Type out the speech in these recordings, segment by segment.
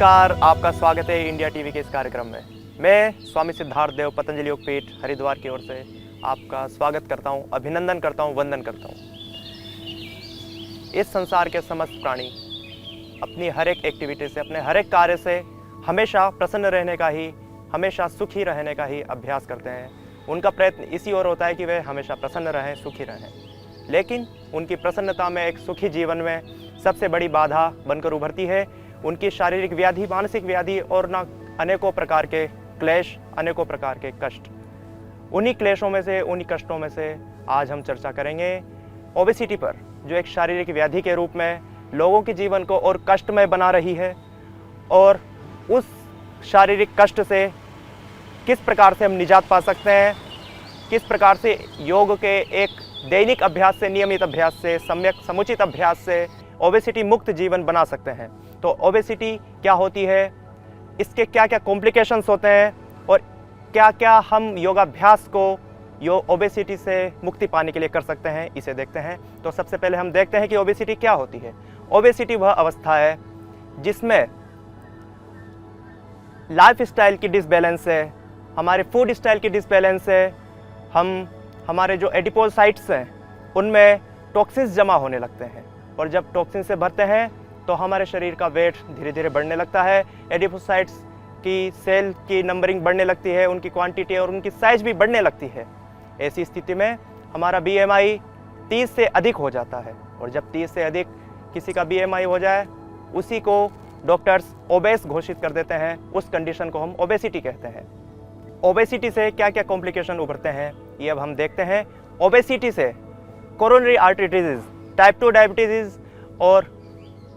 नमस्कार, आपका स्वागत है इंडिया टीवी के इस कार्यक्रम में। मैं स्वामी सिद्धार्थ देव पतंजलि योगपीठ हरिद्वार की ओर से आपका स्वागत करता हूं, अभिनंदन करता हूं, वंदन करता हूं। इस संसार के समस्त प्राणी अपनी हर एक एक्टिविटी से, अपने हर एक कार्य से हमेशा प्रसन्न रहने का ही, हमेशा सुखी रहने का ही अभ्यास करते हैं। उनका प्रयत्न इसी ओर होता है कि वे हमेशा प्रसन्न रहें, सुखी रहें। लेकिन उनकी प्रसन्नता में, एक सुखी जीवन में सबसे बड़ी बाधा बनकर उभरती है उनकी शारीरिक व्याधि, मानसिक व्याधि और ना अनेकों प्रकार के क्लेश, अनेकों प्रकार के कष्ट। उन्हीं क्लेशों में से, उन्हीं कष्टों में से आज हम चर्चा करेंगे ओबेसिटी पर, जो एक शारीरिक व्याधि के रूप में लोगों के जीवन को और कष्टमय बना रही है। और उस शारीरिक कष्ट से किस प्रकार से हम निजात पा सकते हैं, किस प्रकार से योग के एक दैनिक अभ्यास से, नियमित अभ्यास से, सम्यक समुचित अभ्यास से ओबेसिटी मुक्त जीवन बना सकते हैं। तो ओबेसिटी क्या होती है, इसके क्या क्या कॉम्प्लिकेशंस होते हैं और क्या क्या हम योगाभ्यास को ओबेसिटी से मुक्ति पाने के लिए कर सकते हैं, इसे देखते हैं। तो सबसे पहले हम देखते हैं कि ओबेसिटी क्या होती है। ओबेसिटी वह अवस्था है जिसमें लाइफ स्टाइल की डिसबैलेंस है, हमारे फूड स्टाइल की डिसबैलेंस है, हमारे जो एडिपोसाइट्स हैं उनमें टॉक्सिन्स जमा होने लगते हैं और जब टॉक्सिन से भरते हैं तो हमारे शरीर का वेट धीरे धीरे बढ़ने लगता है। एडिपोसाइट्स की सेल की नंबरिंग बढ़ने लगती है, उनकी क्वांटिटी और उनकी साइज भी बढ़ने लगती है। ऐसी स्थिति में हमारा BMI 30 से अधिक हो जाता है और जब 30 से अधिक किसी का BMI हो जाए, उसी को डॉक्टर्स ओबेस घोषित कर देते हैं। उस कंडीशन को हम ओबेसिटी कहते हैं। ओबेसिटी से क्या क्या कॉम्प्लिकेशन उभरते हैं ये अब हम देखते हैं। ओबेसिटी से coronary artery disease, type 2 diabetes और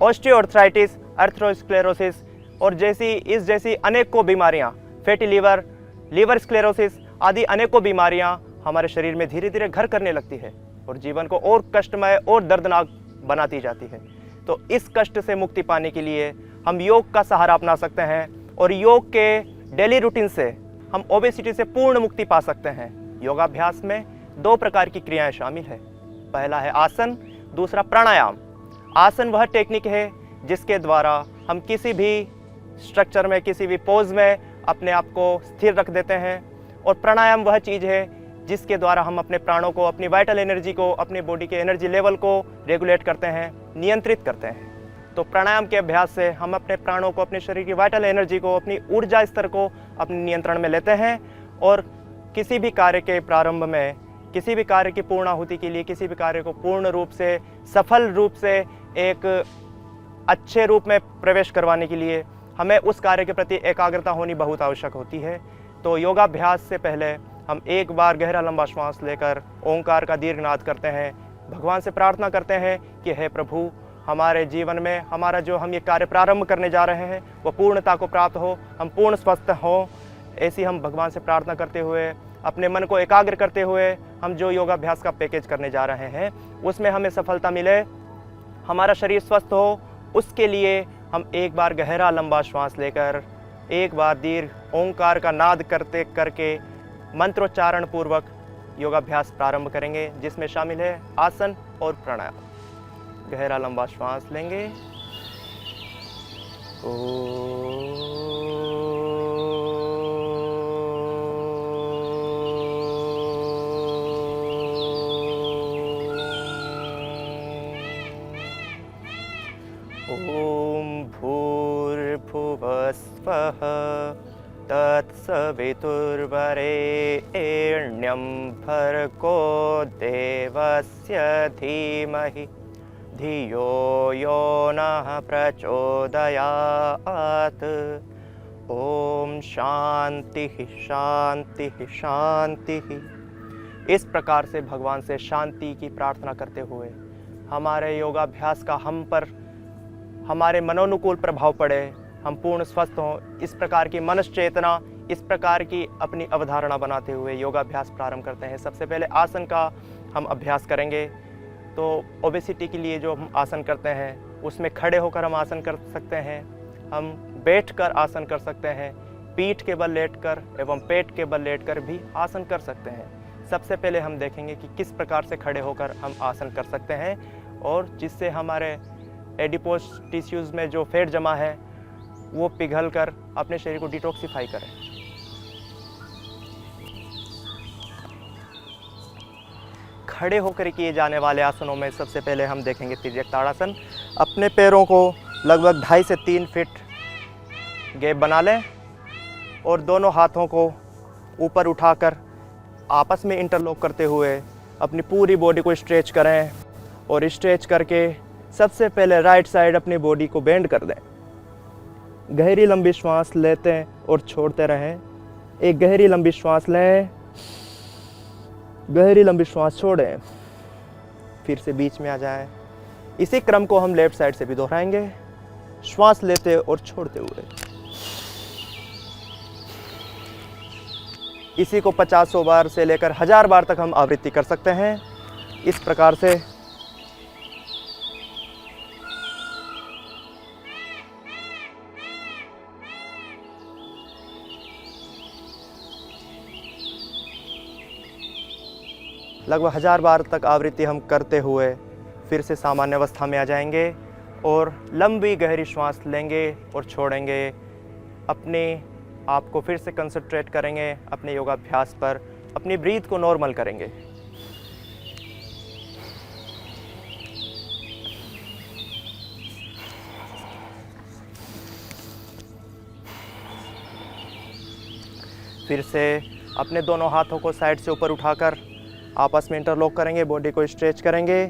ऑस्टियोआर्थराइटिस, अर्थरोस्क्लेरोसिस और जैसी अनेकों बीमारियां, फैटी लीवर, लीवर स्क्लेरोसिस आदि अनेकों बीमारियां हमारे शरीर में धीरे धीरे घर करने लगती है और जीवन को और कष्टमय और दर्दनाक बनाती जाती है। तो इस कष्ट से मुक्ति पाने के लिए हम योग का सहारा अपना सकते हैं और योग के डेली रूटीन से हम ओबेसिटी से पूर्ण मुक्ति पा सकते हैं। योगाभ्यास में 2 प्रकार की क्रियाएं शामिल है। पहला है आसन, दूसरा प्राणायाम। आसन वह टेक्निक है जिसके द्वारा हम किसी भी स्ट्रक्चर में, किसी भी पोज में अपने आप को स्थिर रख देते हैं और प्राणायाम वह चीज़ है जिसके द्वारा हम अपने प्राणों को, अपनी वाइटल एनर्जी को, अपनी बॉडी के एनर्जी लेवल को रेगुलेट करते हैं, नियंत्रित करते हैं। तो प्राणायाम के अभ्यास से हम अपने प्राणों को, अपने शरीर की वाइटल एनर्जी को, अपनी ऊर्जा स्तर को अपने नियंत्रण में लेते हैं और किसी भी कार्य के प्रारंभ में, किसी भी कार्य की पूर्णाहुति के लिए, किसी भी कार्य को पूर्ण रूप से, सफल रूप से, एक अच्छे रूप में प्रवेश करवाने के लिए हमें उस कार्य के प्रति एकाग्रता होनी बहुत आवश्यक होती है। तो योगाभ्यास से पहले हम एक बार गहरा लंबा श्वास लेकर ओंकार का दीर्घ नाद करते हैं, भगवान से प्रार्थना करते हैं कि हे प्रभु, हमारे जीवन में हमारा जो हम ये कार्य प्रारंभ करने जा रहे हैं वो पूर्णता को प्राप्त हो, हम पूर्ण स्वस्थ हों। ऐसी हम भगवान से प्रार्थना करते हुए, अपने मन को एकाग्र करते हुए हम जो योगाभ्यास का पैकेज करने जा रहे हैं उसमें हमें सफलता मिले, हमारा शरीर स्वस्थ हो, उसके लिए हम एक बार गहरा लंबा श्वास लेकर एक बार दीर्घ ओंकार का नाद करके मंत्रोच्चारण पूर्वक योगाभ्यास प्रारंभ करेंगे, जिसमें शामिल है आसन और प्राणायाम। गहरा लंबा श्वास लेंगे। ओम भूर्भुवः स्वः तत्सवितुर्वरेण्यं भर्गो देवस्य धीमहि धियो यो नः प्रचोदयात्। ओम शांति शांति शांति। इस प्रकार से भगवान से शांति की प्रार्थना करते हुए हमारे योगाभ्यास का हम पर, हमारे मनोनुकूल प्रभाव पड़े, हम पूर्ण स्वस्थ हों, इस प्रकार की मनस चेतना, इस प्रकार की अपनी अवधारणा बनाते हुए योगाभ्यास प्रारंभ करते हैं। सबसे पहले आसन का हम अभ्यास करेंगे। तो ओबेसिटी के लिए जो हम आसन करते हैं उसमें खड़े होकर हम आसन कर सकते हैं, हम बैठकर आसन कर सकते हैं, पीठ के बल लेटकर एवं पेट के बल लेटकर भी आसन कर सकते हैं। सबसे पहले हम देखेंगे कि किस प्रकार से खड़े होकर हम आसन कर सकते हैं और जिससे हमारे एडिपोस टिश्यूज़ में जो फैट जमा है वो पिघल कर अपने शरीर को डिटॉक्सिफाई करें। खड़े होकर किए जाने वाले आसनों में सबसे पहले हम देखेंगे तिर्यक ताड़ासन। अपने पैरों को लगभग 2.5 से 3 फीट गैप बना लें और दोनों हाथों को ऊपर उठाकर आपस में इंटरलॉक करते हुए अपनी पूरी बॉडी को स्ट्रेच करें और स्ट्रेच करके सबसे पहले राइट साइड अपनी बॉडी को बेंड कर दें। गहरी लंबी श्वास लेते हैं और छोड़ते रहें। एक गहरी लंबी श्वास लें, गहरी लंबी श्वास छोड़ें, फिर से बीच में आ जाएं। इसी क्रम को हम लेफ्ट साइड से भी दोहराएंगे, श्वास लेते और छोड़ते हुए। इसी को 50-100 बार से लेकर 1000 बार तक हम आवृत्ति कर सकते हैं। इस प्रकार से लगभग 1000 बार तक आवृत्ति हम करते हुए फिर से सामान्य अवस्था में आ जाएंगे और लंबी गहरी श्वास लेंगे और छोड़ेंगे। अपने आप को फिर से कंसंट्रेट करेंगे अपने योगाभ्यास पर, अपनी ब्रीथ को नॉर्मल करेंगे। फिर से अपने दोनों हाथों को साइड से ऊपर उठाकर आपस में इंटरलॉक करेंगे, बॉडी को स्ट्रेच करेंगे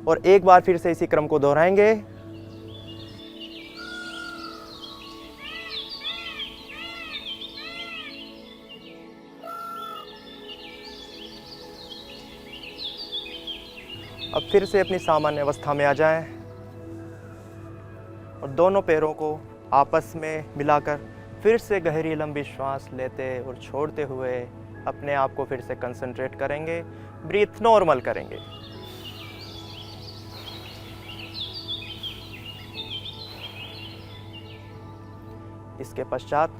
और एक बार फिर से इसी क्रम को दोहराएंगे। अब फिर से अपनी सामान्य अवस्था में आ जाएं और दोनों पैरों को आपस में मिलाकर फिर से गहरी लंबी श्वास लेते और छोड़ते हुए अपने आप को फिर से कंसंट्रेट करेंगे, ब्रीथ नॉर्मल करेंगे। इसके पश्चात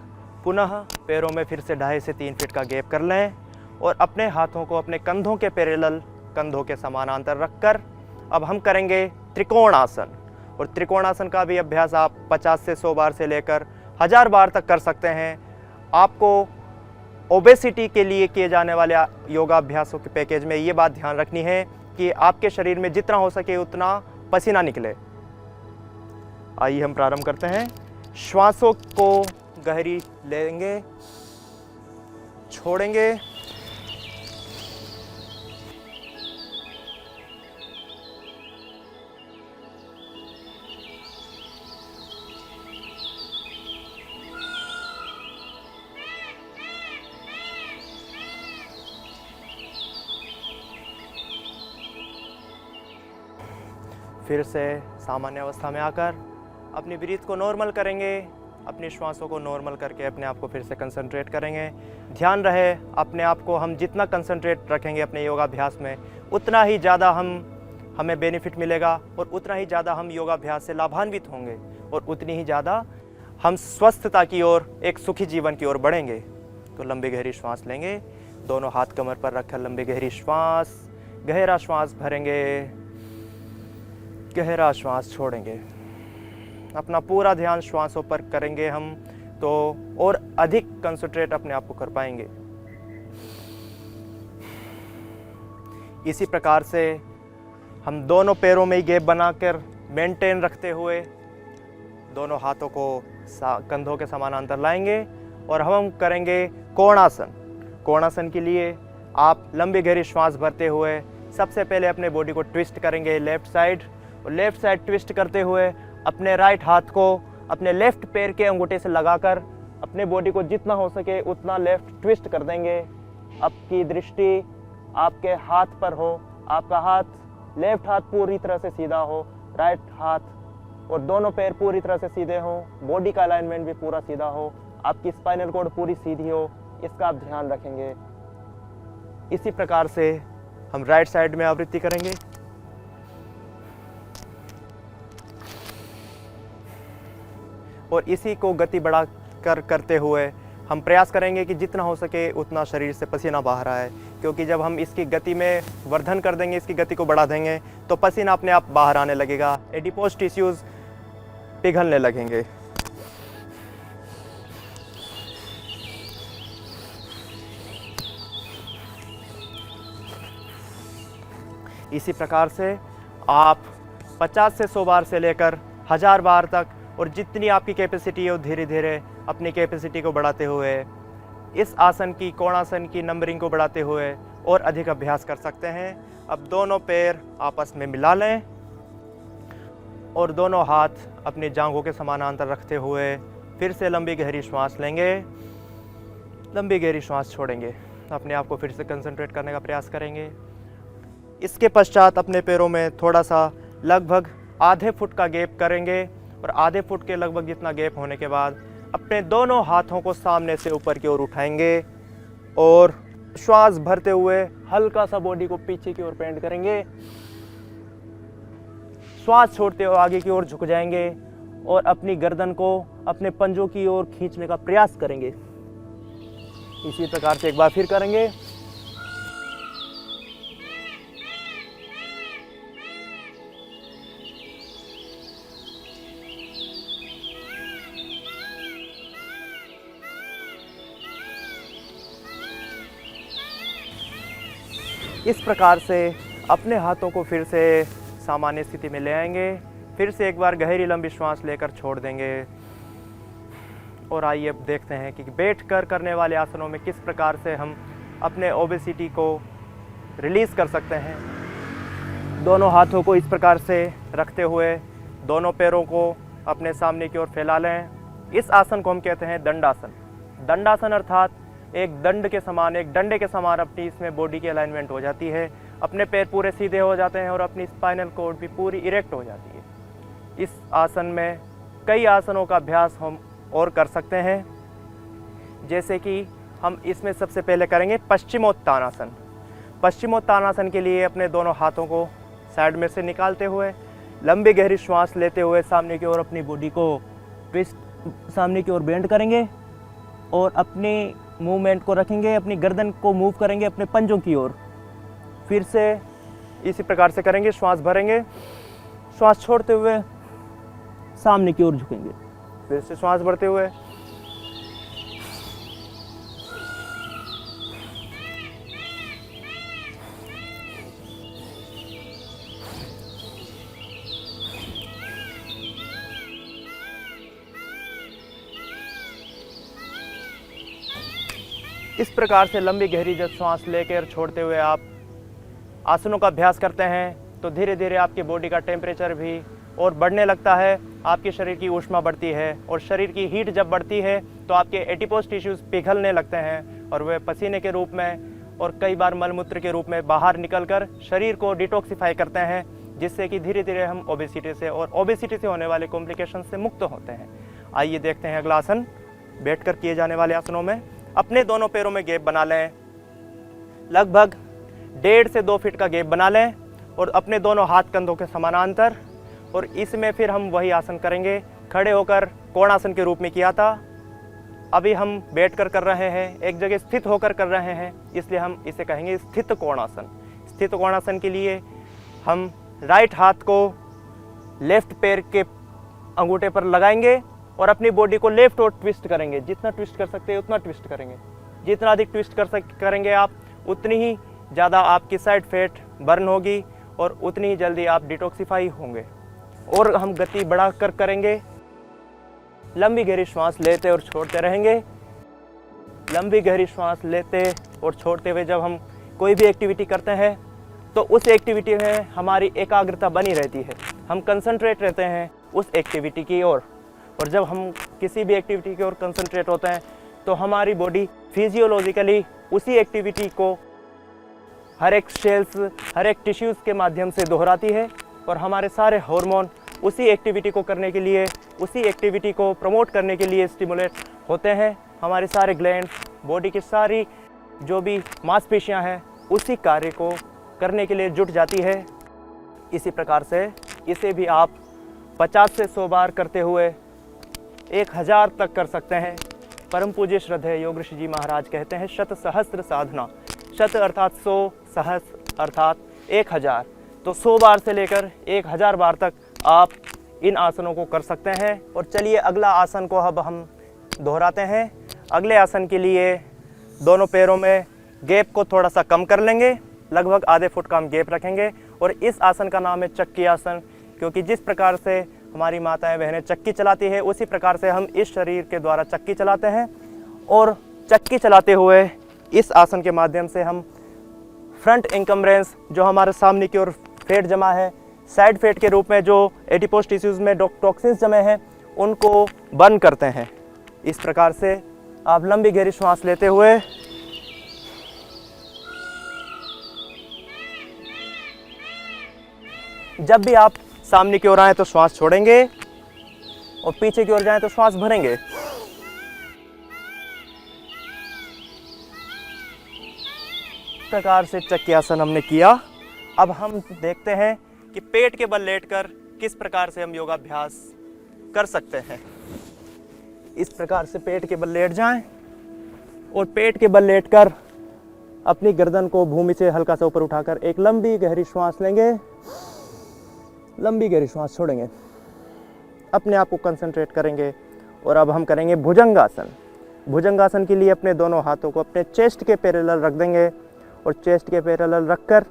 पुनः पैरों में फिर से 2.5 से 3 फीट का गैप कर लें और अपने हाथों को अपने कंधों के पैरेलल, कंधों के समानांतर रखकर अब हम करेंगे त्रिकोणासन। और त्रिकोणासन का भी अभ्यास आप 50 से 100 बार से लेकर 1000 बार तक कर सकते हैं। आपको ओबेसिटी के लिए किए जाने वाले योगाभ्यासों के पैकेज में ये बात ध्यान रखनी है कि आपके शरीर में जितना हो सके उतना पसीना निकले। आइए हम प्रारंभ करते हैं। श्वासों को गहरी लेंगे, छोड़ेंगे, फिर से सामान्य अवस्था में आकर अपनी ब्रीथ को नॉर्मल करेंगे, अपनी श्वासों को नॉर्मल करके अपने आप को फिर से कंसंट्रेट करेंगे। ध्यान रहे अपने आप को हम जितना कंसंट्रेट रखेंगे अपने योगाभ्यास में उतना ही ज़्यादा हमें बेनिफिट मिलेगा और उतना ही ज़्यादा हम योगाभ्यास से लाभान्वित होंगे और उतनी ही ज़्यादा हम स्वस्थता की ओर, एक सुखी जीवन की ओर बढ़ेंगे। तो लंबी गहरी श्वास लेंगे, दोनों हाथ कमर पर रखकर लंबी गहरी श्वास, गहरा श्वास भरेंगे, गहरा श्वास छोड़ेंगे। अपना पूरा ध्यान श्वासों पर करेंगे हम तो और अधिक कंसंट्रेट अपने आप को कर पाएंगे। इसी प्रकार से हम दोनों पैरों में ही गैप बनाकर मेंटेन रखते हुए दोनों हाथों को कंधों के समानांतर लाएंगे और हम करेंगे कोणासन। कोणासन के लिए आप लंबी गहरी श्वास भरते हुए सबसे पहले अपने बॉडी को ट्विस्ट करेंगे लेफ्ट साइड, और लेफ्ट साइड ट्विस्ट करते हुए अपने राइट हाथ को अपने लेफ्ट पैर के अंगूठे से लगाकर अपने बॉडी को जितना हो सके उतना लेफ्ट ट्विस्ट कर देंगे। आपकी दृष्टि आपके हाथ पर हो, आपका हाथ लेफ्ट हाथ पूरी तरह से सीधा हो, राइट हाथ और दोनों पैर पूरी तरह से सीधे हो, बॉडी का अलाइनमेंट भी पूरा सीधा हो, आपकी स्पाइनल कॉर्ड पूरी सीधी हो, इसका आप ध्यान रखेंगे। इसी प्रकार से हम राइट साइड में आवृत्ति करेंगे। और इसी को गति बढ़ा कर करते हुए हम प्रयास करेंगे कि जितना हो सके उतना शरीर से पसीना बाहर आए, क्योंकि जब हम इसकी गति में वर्धन कर देंगे, इसकी गति को बढ़ा देंगे तो पसीना अपने आप बाहर आने लगेगा, एडिपोज टिश्यूज पिघलने लगेंगे। इसी प्रकार से आप 50 से 100 बार से लेकर 1000 बार तक, और जितनी आपकी कैपेसिटी है धीरे धीरे अपनी कैपेसिटी को बढ़ाते हुए इस आसन की, कोणासन की नंबरिंग को बढ़ाते हुए और अधिक अभ्यास कर सकते हैं। अब दोनों पैर आपस में मिला लें और दोनों हाथ अपनी जांघों के समानांतर रखते हुए फिर से लंबी गहरी श्वास लेंगे, लंबी गहरी श्वास छोड़ेंगे। अपने आप को फिर से कंसंट्रेट करने का प्रयास करेंगे। इसके पश्चात अपने पैरों में थोड़ा सा लगभग आधे फुट का गैप करेंगे और आधे फुट के लगभग जितना गैप होने के बाद अपने दोनों हाथों को सामने से ऊपर की ओर उठाएंगे और श्वास भरते हुए हल्का सा बॉडी को पीछे की ओर बेंड करेंगे। श्वास छोड़ते हुए आगे की ओर झुक जाएंगे और अपनी गर्दन को अपने पंजों की ओर खींचने का प्रयास करेंगे। इसी प्रकार से एक बार फिर करेंगे। इस प्रकार से अपने हाथों को फिर से सामान्य स्थिति में ले आएंगे। फिर से एक बार गहरी लंबी श्वास लेकर छोड़ देंगे। और आइए अब देखते हैं कि बैठकर करने वाले आसनों में किस प्रकार से हम अपने ओबेसिटी को रिलीज़ कर सकते हैं। दोनों हाथों को इस प्रकार से रखते हुए दोनों पैरों को अपने सामने की ओर फैला लें। इस आसन को हम कहते हैं दंडासन। दंडासन अर्थात एक दंड के समान, एक डंडे के समान अपनी इसमें बॉडी की अलाइनमेंट हो जाती है। अपने पैर पूरे सीधे हो जाते हैं और अपनी स्पाइनल कॉर्ड भी पूरी इरेक्ट हो जाती है। इस आसन में कई आसनों का अभ्यास हम और कर सकते हैं, जैसे कि हम इसमें सबसे पहले करेंगे पश्चिमोत्तानासन। पश्चिमोत्तानासन के लिए अपने दोनों हाथों को साइड में से निकालते हुए लंबी गहरी श्वास लेते हुए सामने की ओर अपनी बॉडी को ट्विस्ट सामने की ओर बेंड करेंगे और अपनी मूवमेंट को रखेंगे, अपनी गर्दन को मूव करेंगे अपने पंजों की ओर। फिर से इसी प्रकार से करेंगे, श्वास भरेंगे, श्वास छोड़ते हुए सामने की ओर झुकेंगे, फिर से श्वास भरते हुए इस प्रकार से लंबी गहरी जब श्वास लेकर छोड़ते हुए आप आसनों का अभ्यास करते हैं तो धीरे धीरे आपकी बॉडी का टेम्परेचर भी और बढ़ने लगता है। आपके शरीर की ऊष्मा बढ़ती है और शरीर की हीट जब बढ़ती है तो आपके एडिपोज टिश्यूज पिघलने लगते हैं और वे पसीने के रूप में और कई बार मलमूत्र के रूप में बाहर निकलकर शरीर को डिटॉक्सिफाई करते हैं, जिससे कि धीरे धीरे हम ओबेसिटी से और ओबेसिटी से होने वाले कॉम्प्लिकेशन से मुक्त होते हैं। आइए देखते हैं अगला आसन। बैठकर किए जाने वाले आसनों में अपने दोनों पैरों में गैप बना लें, लगभग 1.5 से 2 फीट का गैप बना लें और अपने दोनों हाथ कंधों के समानांतर। और इसमें फिर हम वही आसन करेंगे खड़े होकर, कोणासन के रूप में किया था। अभी हम बैठकर कर रहे हैं, एक जगह स्थित होकर कर रहे हैं, इसलिए हम इसे कहेंगे स्थित कोणासन। स्थित कोणासन के लिए हम राइट हाथ को लेफ्ट पैर के अंगूठे पर लगाएंगे और अपनी बॉडी को लेफ्ट और ट्विस्ट करेंगे। जितना ट्विस्ट कर सकते हैं उतना ट्विस्ट करेंगे। जितना अधिक ट्विस्ट करेंगे आप, उतनी ही ज़्यादा आपकी साइड फैट बर्न होगी और उतनी ही जल्दी आप डिटॉक्सिफाई होंगे। और हम गति बढ़ाकर करेंगे। लंबी गहरी श्वास लेते और छोड़ते रहेंगे। लंबी गहरी श्वास लेते और छोड़ते हुए जब हम कोई भी एक्टिविटी करते हैं तो उस एक्टिविटी में हमारी एकाग्रता बनी रहती है, हम कंसंट्रेट रहते हैं उस एक्टिविटी की ओर। और जब हम किसी भी एक्टिविटी की ओर कंसंट्रेट होते हैं तो हमारी बॉडी फिजियोलॉजिकली उसी एक्टिविटी को हर एक सेल्स, हर एक टिश्यूज़ के माध्यम से दोहराती है और हमारे सारे हार्मोन उसी एक्टिविटी को करने के लिए, उसी एक्टिविटी को प्रमोट करने के लिए स्टिमुलेट होते हैं। हमारे सारे ग्लैंड, बॉडी की सारी जो भी मांसपेशियां हैं उसी कार्य को करने के लिए जुट जाती है। इसी प्रकार से इसे भी आप 50 से 100 बार करते हुए 1000 तक कर सकते हैं। परम पूज्य श्रद्धेय योग ऋषि जी महाराज कहते हैं शत सहस्त्र साधना। शत अर्थात 100, सहस्त्र अर्थात 1000। तो 100 बार से लेकर 1000 बार तक आप इन आसनों को कर सकते हैं। और चलिए अगला आसन को अब हम दोहराते हैं। अगले आसन के लिए दोनों पैरों में गैप को थोड़ा सा कम कर लेंगे, लगभग आधे फुट का हम गैप रखेंगे और इस आसन का नाम है चक्की आसन, क्योंकि जिस प्रकार से हमारी माताएं बहनें चक्की चलाती है उसी प्रकार से हम इस शरीर के द्वारा चक्की चलाते हैं। और चक्की चलाते हुए इस आसन के माध्यम से हम फ्रंट इनकम्बरेंस, जो हमारे सामने की ओर फैट जमा है, साइड फैट के रूप में जो एडिपोज टिश्यूज में टॉक्सिन्स जमे हैं, उनको बर्न करते हैं। इस प्रकार से आप लंबी गहरी श्वास लेते हुए जब भी आप सामने की ओर आए तो श्वास छोड़ेंगे और पीछे की ओर जाएं तो श्वास भरेंगे। इस प्रकार से चक्की आसन हमने किया। अब हम देखते हैं कि पेट के बल लेटकर किस प्रकार से हम योगाभ्यास कर सकते हैं। इस प्रकार से पेट के बल लेट जाएं और पेट के बल लेटकर अपनी गर्दन को भूमि से हल्का सा ऊपर उठाकर एक लंबी गहरी श्वास लेंगे, लंबी गहरी श्वास छोड़ेंगे, अपने आप को कंसंट्रेट करेंगे। और अब हम करेंगे भुजंगासन। भुजंगासन के लिए अपने दोनों हाथों को अपने चेस्ट के पैरेलल रख देंगे और चेस्ट के पैरेलल रखकर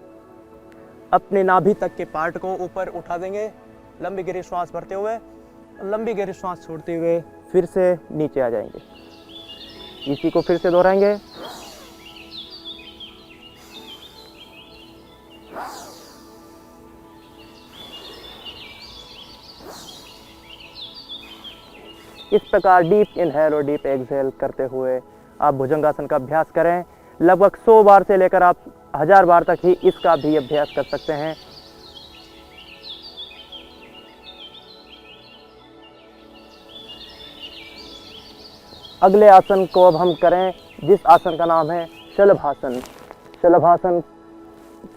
अपने नाभि तक के पार्ट को ऊपर उठा देंगे, लंबी गहरी श्वास भरते हुए, लंबी गहरी श्वास छोड़ते हुए फिर से नीचे आ जाएंगे। इसी को फिर से दोहराएंगे। इस प्रकार डीप इनहेल और डीप एक्सहेल करते हुए आप भुजंगासन का अभ्यास करें। लगभग 100 बार से लेकर आप 1000 बार तक ही इसका भी अभ्यास कर सकते हैं। अगले आसन को अब हम करें, जिस आसन का नाम है शलभासन। शलभासन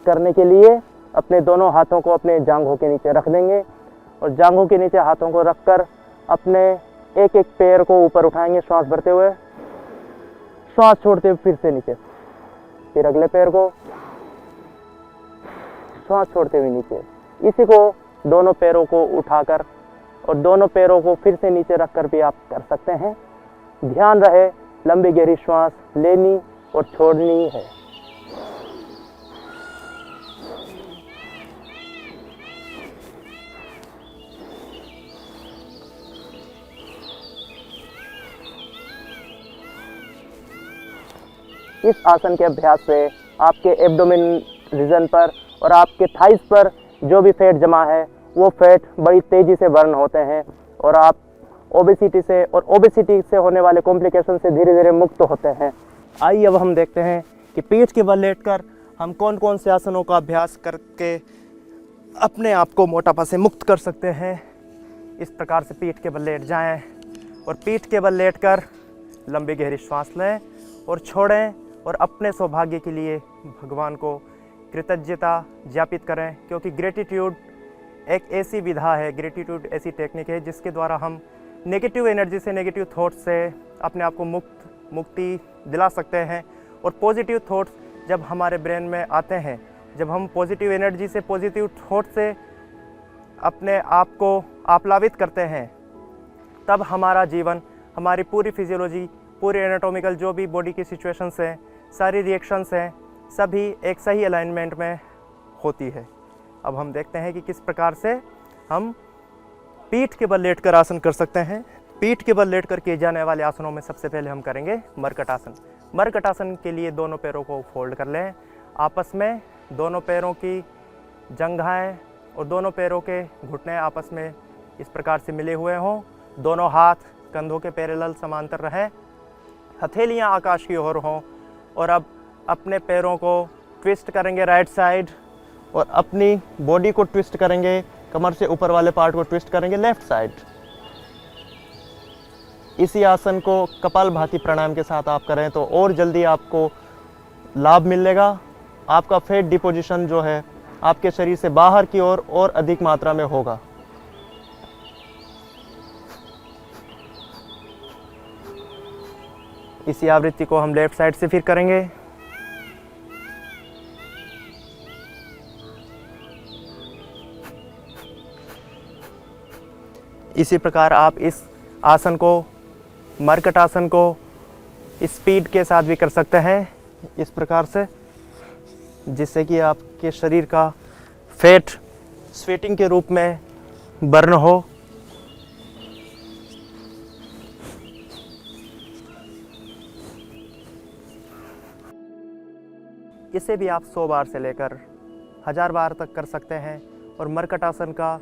करने के लिए अपने दोनों हाथों को अपने जांघों के नीचे रख देंगे और जांघों के नीचे हाथों को रखकर अपने एक एक पैर को ऊपर उठाएंगे श्वास भरते हुए, श्वास छोड़ते हुए फिर से नीचे, फिर अगले पैर को श्वास छोड़ते हुए नीचे। इसी को दोनों पैरों को उठाकर और दोनों पैरों को फिर से नीचे रखकर भी आप कर सकते हैं। ध्यान रहे लंबी गहरी श्वास लेनी और छोड़नी है। इस आसन के अभ्यास से आपके एब्डोमेन रीजन पर और आपके थाइस पर जो भी फैट जमा है वो फैट बड़ी तेजी से बर्न होते हैं और आप ओबेसिटी से होने वाले कॉम्प्लिकेशन से धीरे धीरे मुक्त होते हैं। आइए अब हम देखते हैं कि पीठ के बल लेटकर हम कौन कौन से आसनों का अभ्यास करके अपने आप को मोटापा से मुक्त कर सकते हैं। इस प्रकार से पीठ के बल लेट जाएं और पीठ के बल लेटकर लंबी गहरी श्वास लें और छोड़ें और अपने सौभाग्य के लिए भगवान को कृतज्ञता ज्ञापित करें, क्योंकि ग्रेटिट्यूड एक ऐसी विधा है, ग्रेटिट्यूड ऐसी टेक्निक है जिसके द्वारा हम नेगेटिव एनर्जी से, नेगेटिव थॉट्स से अपने आप को मुक्ति दिला सकते हैं। और पॉजिटिव थॉट्स जब हमारे ब्रेन में आते हैं, जब हम पॉजिटिव एनर्जी से, पॉजिटिव थॉट से अपने आप को आप्लावित करते हैं, तब हमारा जीवन, हमारी पूरी फिजियोलॉजी, पूरे एनाटॉमिकल जो भी बॉडी की सिचुएशंस हैं, सारी रिएक्शंस हैं, सभी एक सही अलाइनमेंट में होती है। अब हम देखते हैं कि किस प्रकार से हम पीठ के बल लेटकर आसन कर सकते हैं। पीठ के बल लेटकर किए जाने वाले आसनों में सबसे पहले हम करेंगे मरकटासन। मरकटासन के लिए दोनों पैरों को फोल्ड कर लें, आपस में दोनों पैरों की जंघाएं और दोनों पैरों के घुटने आपस में इस प्रकार से मिले हुए हों। दोनों हाथ कंधों के पैरेलल समांतर रहें, हथेलियां आकाश की ओर हों। और अब अपने पैरों को ट्विस्ट करेंगे राइट साइड और अपनी बॉडी को ट्विस्ट करेंगे, कमर से ऊपर वाले पार्ट को ट्विस्ट करेंगे लेफ्ट साइड। इसी आसन को कपालभाति प्राणायाम के साथ आप करें तो और जल्दी आपको लाभ मिलेगा। आपका फैट डिपोजिशन जो है आपके शरीर से बाहर की ओर और अधिक मात्रा में होगा। इसी आवृत्ति को हम लेफ्ट साइड से फिर करेंगे। इसी प्रकार आप इस आसन को, मरकटासन को स्पीड के साथ भी कर सकते हैं, इस प्रकार से, जिससे कि आपके शरीर का फैट स्वेटिंग के रूप में बर्न हो। इसे भी आप 100 बार से लेकर 1000 बार तक कर सकते हैं। और मरकट आसन का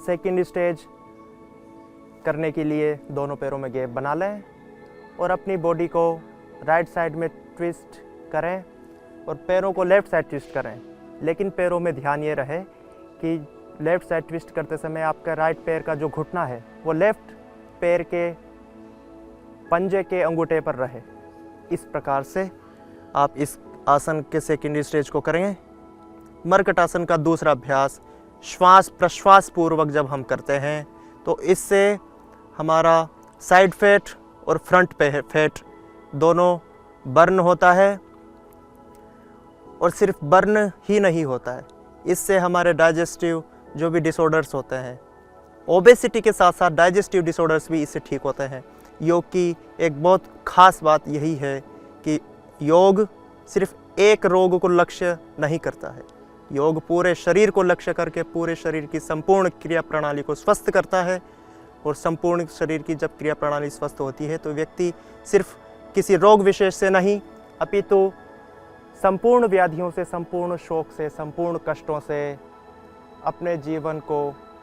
सेकंड स्टेज करने के लिए दोनों पैरों में गैप बना लें और अपनी बॉडी को राइट साइड में ट्विस्ट करें और पैरों को लेफ़्ट साइड ट्विस्ट करें। लेकिन पैरों में ध्यान ये रहे कि लेफ़्ट साइड ट्विस्ट करते समय आपका राइट पैर का जो घुटना है वो लेफ़्ट पैर के पंजे के अंगूठे पर रहे। इस प्रकार से आप इस आसन के सेकंड स्टेज को करेंगे। मरकट आसन का दूसरा अभ्यास श्वास प्रश्वास पूर्वक जब हम करते हैं तो इससे हमारा साइड फैट और फ्रंट फैट दोनों बर्न होता है। और सिर्फ बर्न ही नहीं होता है, इससे हमारे डाइजेस्टिव जो भी डिसऑर्डर्स होते हैं, ओबेसिटी के साथ साथ डाइजेस्टिव डिसऑर्डर्स भी इससे ठीक होते हैं। योग की एक बहुत ख़ास बात यही है कि योग सिर्फ एक रोग को लक्ष्य नहीं करता है, योग पूरे शरीर को लक्ष्य करके पूरे शरीर की संपूर्ण क्रिया प्रणाली को स्वस्थ करता है। और संपूर्ण शरीर की जब क्रिया प्रणाली स्वस्थ होती है तो व्यक्ति सिर्फ किसी रोग विशेष से नहीं अपितु संपूर्ण व्याधियों से, संपूर्ण शोक से, संपूर्ण कष्टों से अपने जीवन को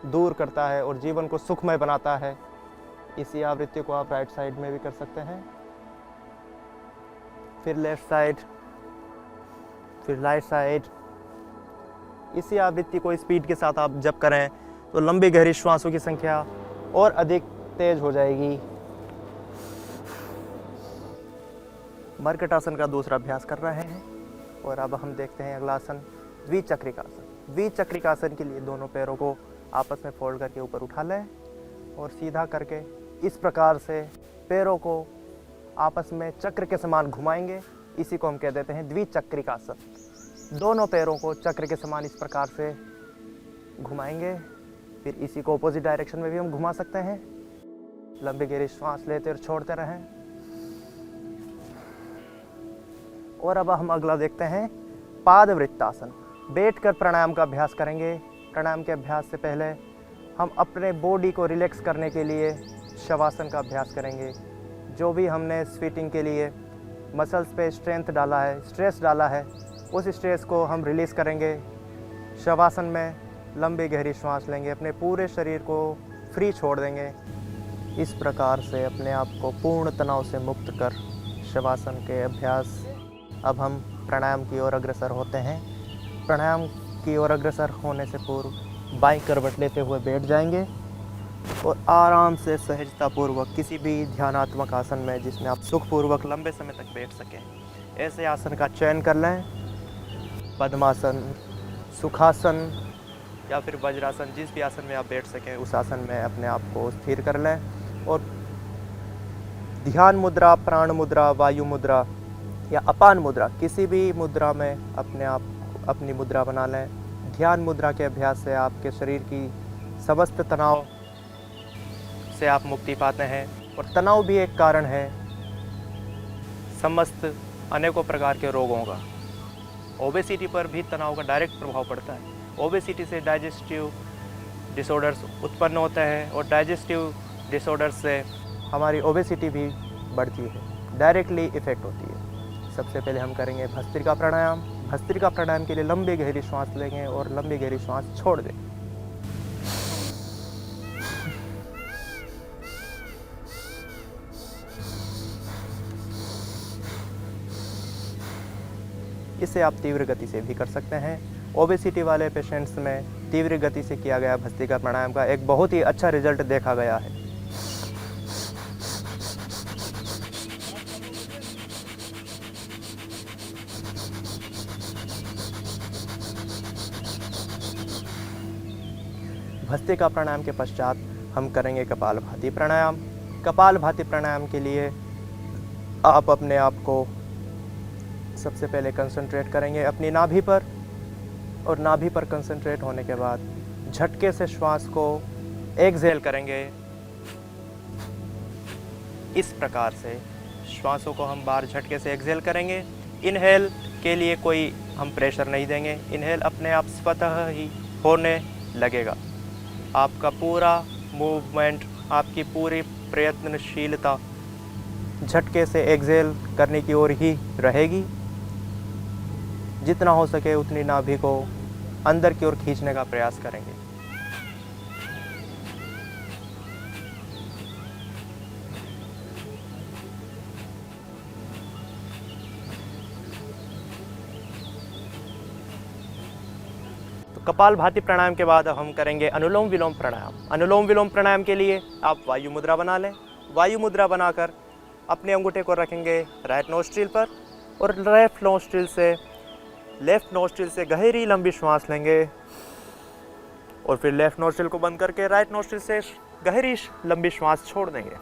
दूर करता है और जीवन को सुखमय बनाता है। इसी आवृत्ति को आप राइट साइड में भी कर सकते हैं, फिर लेफ्ट साइड, फिर राइट साइड। इसी आवृत्ति को स्पीड के साथ आप जब करें तो लंबी गहरी श्वासों की संख्या और अधिक तेज हो जाएगी। मरकट आसन का दूसरा अभ्यास कर रहे हैं और अब हम देखते हैं अगला आसन द्विचक्रिकासन। द्विचक्रिकासन के लिए दोनों पैरों को आपस में फोल्ड करके ऊपर उठा लें और सीधा करके इस प्रकार से पैरों को आपस में चक्र के समान घुमाएंगे। इसी को हम कह देते हैं द्विचक्रिकासन। दोनों पैरों को चक्र के समान इस प्रकार से घुमाएंगे। फिर इसी को अपोजिट डायरेक्शन में भी हम घुमा सकते हैं। लंबी गहरी श्वास लेते और छोड़ते रहें। और अब हम अगला देखते हैं पादवृत्तासन। बैठकर प्राणायाम का अभ्यास करेंगे। प्राणायाम के अभ्यास से पहले हम अपने बॉडी को रिलैक्स करने के लिए शवासन का अभ्यास करेंगे। जो भी हमने स्वीटिंग के लिए मसल्स पे स्ट्रेंथ डाला है, स्ट्रेस डाला है, उस स्ट्रेस को हम रिलीज़ करेंगे। शवासन में लंबी गहरी श्वास लेंगे, अपने पूरे शरीर को फ्री छोड़ देंगे। इस प्रकार से अपने आप को पूर्ण तनाव से मुक्त कर शवासन के अभ्यास। अब हम प्राणायाम की ओर अग्रसर होते हैं। प्राणायाम की ओर अग्रसर होने से पूर्व बाईं करवट लेते हुए बैठ जाएंगे और आराम से सहजतापूर्वक किसी भी ध्यानात्मक आसन में जिसमें आप सुखपूर्वक लंबे समय तक बैठ सकें, ऐसे आसन का चयन कर लें। पद्मासन, सुखासन या फिर वज्रासन, जिस भी आसन में आप बैठ सकें उस आसन में अपने आप को स्थिर कर लें और ध्यान मुद्रा, प्राण मुद्रा, वायु मुद्रा या अपान मुद्रा, किसी भी मुद्रा में अपने आप अपनी मुद्रा बना लें। ध्यान मुद्रा के अभ्यास से आपके शरीर की समस्त तनाव से आप मुक्ति पाते हैं। और तनाव भी एक कारण है समस्त अनेकों प्रकार के रोगों का। ओबेसिटी पर भी तनाव का डायरेक्ट प्रभाव पड़ता है। ओबेसिटी से डाइजेस्टिव डिसऑर्डर्स उत्पन्न होते हैं और डाइजेस्टिव डिसऑर्डर्स से हमारी ओबेसिटी भी बढ़ती है, डायरेक्टली इफ़ेक्ट होती है। सबसे पहले हम करेंगे भस्त्रिका प्राणायाम। भस्त्रिका प्राणायाम के लिए लंबी गहरी श्वास लेंगे और लंबी गहरी श्वास छोड़ दें। इसे आप तीव्र गति से भी कर सकते हैं। ओबेसिटी वाले पेशेंट्स में तीव्र गति से किया गया भस्त्रिका प्राणायाम का एक बहुत ही अच्छा रिजल्ट देखा गया है। भस्त्रिका प्राणायाम के पश्चात हम करेंगे कपालभाति प्राणायाम। कपालभाति प्राणायाम के लिए आप अपने आप को सबसे पहले कंसंट्रेट करेंगे अपनी नाभि पर और नाभि पर कंसंट्रेट होने के बाद झटके से श्वास को एक्सहेल करेंगे। इस प्रकार से श्वासों को हम बार झटके से एक्सहेल करेंगे। इनहेल के लिए कोई हम प्रेशर नहीं देंगे, इनहेल अपने आप स्वतः ही होने लगेगा। आपका पूरा मूवमेंट, आपकी पूरी प्रयत्नशीलता झटके से एक्सेल करने की ओर ही रहेगी। जितना हो सके उतनी नाभि को अंदर की ओर खींचने का प्रयास करेंगे। कपालभाति प्राणायाम के बाद हम करेंगे अनुलोम विलोम प्राणायाम। अनुलोम विलोम प्राणायाम के लिए आप वायु मुद्रा बना लें। वायु मुद्रा बनाकर अपने अंगूठे को रखेंगे राइट नोस्ट्रिल पर और लेफ्ट नोस्ट्रिल से गहरी लंबी श्वास लेंगे और फिर लेफ्ट नोस्ट्रिल को बंद करके राइट नोस्ट्रिल से गहरी लंबी श्वास छोड़ देंगे।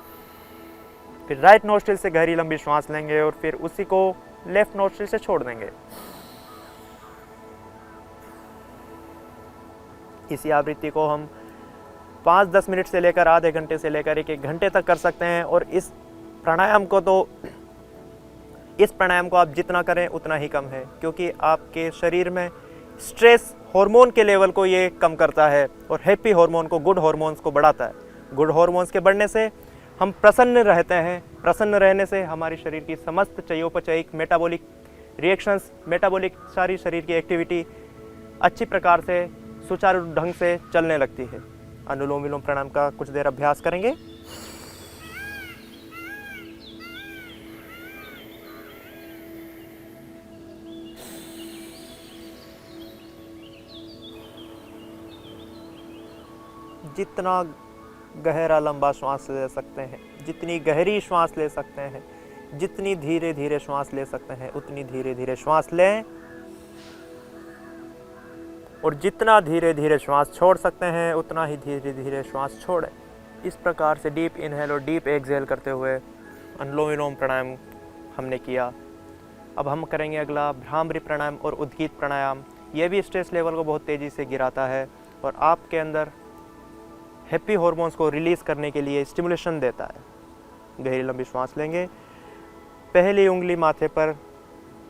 फिर राइट नोस्ट्रिल से गहरी लंबी श्वास लेंगे और फिर उसी को लेफ्ट नोस्ट्रिल से छोड़ देंगे। इसी आवृत्ति को हम 5-10 मिनट से लेकर आधे घंटे से लेकर 1 घंटे तक कर सकते हैं। और इस प्राणायाम को आप जितना करें उतना ही कम है, क्योंकि आपके शरीर में स्ट्रेस हार्मोन के लेवल को ये कम करता है और हैप्पी हार्मोन को, गुड हार्मोन्स को बढ़ाता है। गुड हार्मोन्स के बढ़ने से हम प्रसन्न रहते हैं। प्रसन्न रहने से हमारे शरीर की समस्त चयापचयिक मेटाबॉलिक रिएक्शंस, सारी शरीर की एक्टिविटी अच्छी प्रकार से सुचारू ढंग से चलने लगती है। अनुलोम विलोम प्राणायाम का कुछ देर अभ्यास करेंगे। जितना गहरा लंबा श्वास ले सकते हैं, जितनी गहरी श्वास ले सकते हैं, जितनी धीरे धीरे श्वास ले सकते हैं उतनी धीरे धीरे श्वास लें और जितना धीरे धीरे श्वास छोड़ सकते हैं उतना ही धीरे धीरे श्वास छोड़ें। इस प्रकार से डीप इनहेल और डीप एक्सहेल करते हुए अनुलोम विलोम प्राणायाम हमने किया। अब हम करेंगे अगला भ्रामरी प्राणायाम और उद्गीत प्राणायाम। यह भी स्ट्रेस लेवल को बहुत तेज़ी से गिराता है और आपके अंदर हैप्पी हार्मोन्स को रिलीज़ करने के लिए स्टिमुलेशन देता है। गहरी लंबी श्वास लेंगे। पहली उंगली माथे पर,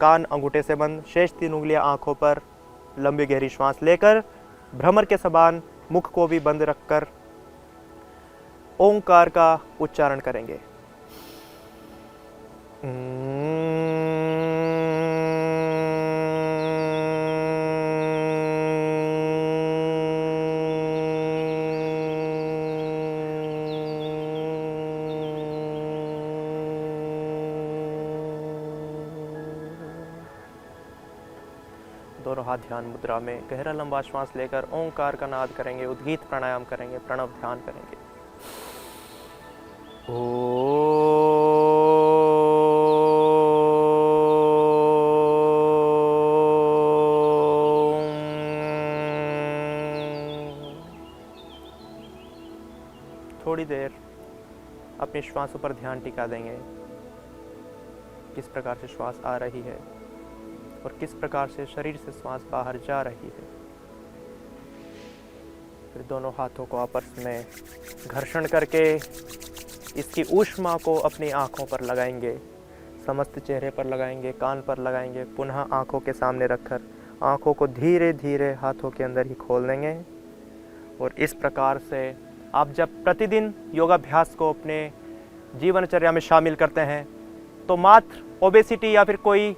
कान अंगूठे से बंद, शेष 3 उंगलियां आँखों पर लंबी गहरी श्वास लेकर भ्रमर के समान मुख को भी बंद रखकर ओंकार का उच्चारण करेंगे। दोनों हाथ ध्यान मुद्रा में गहरा लंबा श्वास लेकर ओंकार का नाद करेंगे, उद्गीत प्राणायाम करेंगे, प्रणव ध्यान करेंगे। थोड़ी देर अपनी श्वासों पर ध्यान टिका देंगे। किस प्रकार से श्वास आ रही है और किस प्रकार से शरीर से श्वास बाहर जा रही है। फिर दोनों हाथों को आपस में घर्षण करके इसकी ऊष्मा को अपनी आँखों पर लगाएंगे, समस्त चेहरे पर लगाएंगे, कान पर लगाएंगे। पुनः आँखों के सामने रखकर आँखों को धीरे धीरे हाथों के अंदर ही खोल देंगे। और इस प्रकार से आप जब प्रतिदिन योगाभ्यास को अपने जीवनचर्या में शामिल करते हैं तो मात्र ओबेसिटी या फिर कोई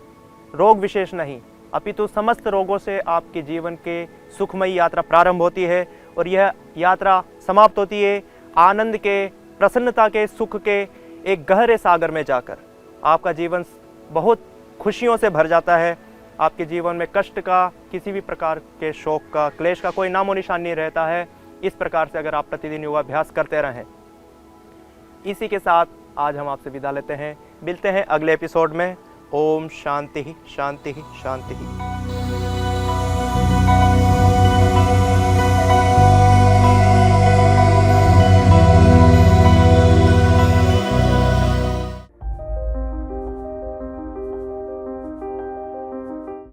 रोग विशेष नहीं, अपितु समस्त रोगों से आपके जीवन के सुखमयी यात्रा प्रारंभ होती है और यह यात्रा समाप्त होती है आनंद के, प्रसन्नता के, सुख के एक गहरे सागर में जाकर। आपका जीवन बहुत खुशियों से भर जाता है। आपके जीवन में कष्ट का, किसी भी प्रकार के शोक का, क्लेश का कोई नामो निशान नहीं रहता है। इस प्रकार से अगर आप प्रतिदिन योगाभ्यास करते रहें। इसी के साथ आज हम आपसे विदा लेते हैं। मिलते हैं अगले एपिसोड में। ओम शांति शांति शांति।